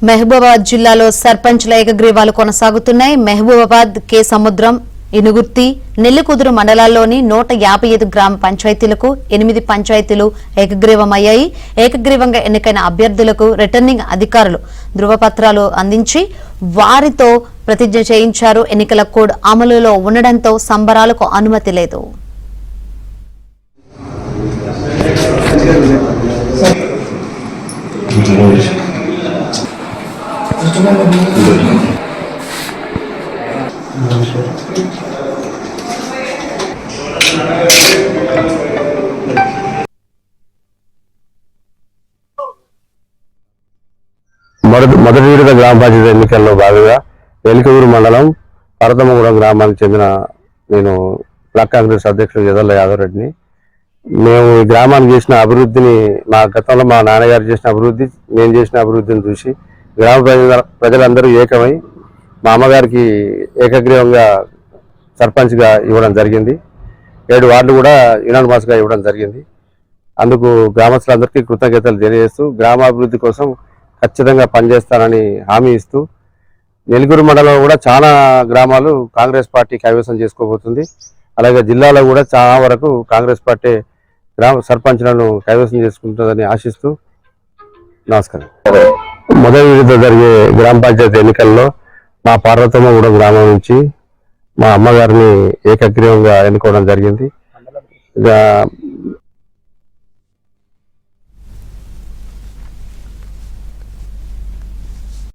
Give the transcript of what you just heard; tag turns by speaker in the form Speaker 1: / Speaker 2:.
Speaker 1: మహబూబాబాద్ జిల్లాలో సర్పంచ్ల ఏకగ్రీవాలు కొనసాగుతున్నాయి. మహబూబాబాద్, కే సముద్రం, ఇనుగుర్తి, నెల్లికుదురు మండలాల్లోని 155 గ్రామ పంచాయతీలకు 8 పంచాయతీలు ఏకగ్రీవమయ్యాయి. ఏకగ్రీవంగా ఎన్నికైన అభ్యర్థులకు రిటర్నింగ్ అధికారులు ధృవపత్రాలు అందించి వారితో ప్రతిజ్ఞ చేయించారు. ఎన్నికల కోడ్ అమలులో ఉండడంతో సంబరాలకు అనుమతి లేదు.
Speaker 2: మొదటి విడత గ్రామ పంచాయతీ ఎన్నికల్లో భాగంగా ఎలికూరు మండలం పరతమ్మగూడెం గ్రామానికి చెందిన నేను బ్లాక్ కాంగ్రెస్ అధ్యక్షుడు యదల్ల యాదవ్ రెడ్డిని. మేము ఈ గ్రామానికి చేసిన అభివృద్ధిని, మా గతంలో మా నాన్నగారు చేసిన అభివృద్ధి, నేను చేసిన అభివృద్ధిని చూసి గ్రామ ప్రజలందరూ ఏకమై మా అమ్మగారికి ఏకగ్రీవంగా సర్పంచ్గా ఇవ్వడం జరిగింది. 7 వార్డులు కూడా యునానిమస్గా ఇవ్వడం జరిగింది. అందుకు గ్రామస్తులందరికీ కృతజ్ఞతలు తెలియజేస్తూ గ్రామాభివృద్ధి కోసం ఖచ్చితంగా పనిచేస్తానని హామీ ఇస్తూ, నెల్లికుదురు మండలంలో కూడా చాలా గ్రామాలు కాంగ్రెస్ పార్టీ కైవసం చేసుకోబోతుంది. అలాగే జిల్లాలో కూడా చాలా వరకు కాంగ్రెస్ పార్టీ గ్రామ సర్పంచ్లను కైవసం చేసుకుంటుందని ఆశిస్తూ నమస్కారం. మొదటి విడత జరిగే గ్రామ పంచాయతీ ఎన్నికల్లో మా పర్వతమ్మగూడెం గ్రామం నుంచి మా అమ్మగారిని ఏకగ్రీవంగా ఎన్నుకోవడం జరిగింది.